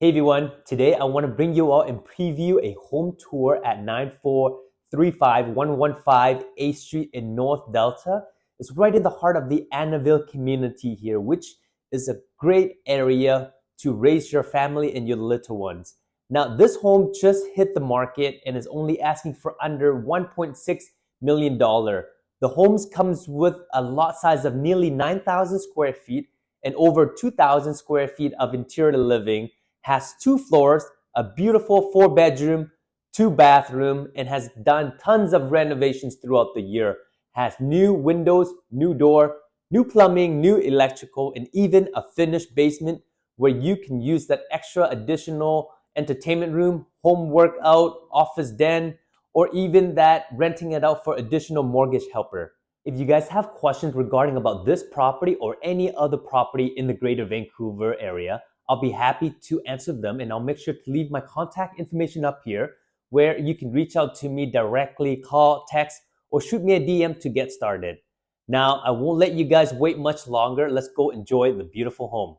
Hey everyone, today I want to bring you out and preview a home tour at 9435115 A Street in North Delta. It's right in the heart of the Annaville community here, which is a great area to raise your family and your little ones. Now, this home just hit the market and is only asking for under $1.6 million. The home comes with a lot size of nearly 9,000 square feet and over 2,000 square feet of interior living, has 2 floors, a beautiful 4-bedroom, 2-bathroom, and has done tons of renovations throughout the year. Has new windows, new door, new plumbing, new electrical, and even a finished basement where you can use that extra additional entertainment room, home workout, office den, or even that renting it out for additional mortgage helper. If you guys have questions regarding about this property or any other property in the Greater Vancouver area, I'll be happy to answer them, and I'll make sure to leave my contact information up here where you can reach out to me directly, call, text, or shoot me a DM to get started. Now, I won't let you guys wait much longer. Let's go enjoy the beautiful home.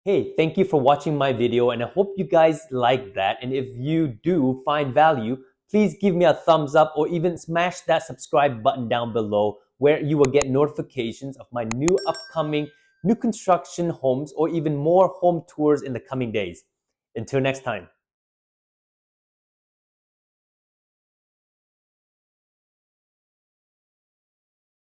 Hey, thank you for watching my video and I hope you guys like that. And if you do find value, please give me a thumbs up or even smash that subscribe button down below where you will get notifications of my new upcoming new construction homes or even more home tours in the coming days. Until next time.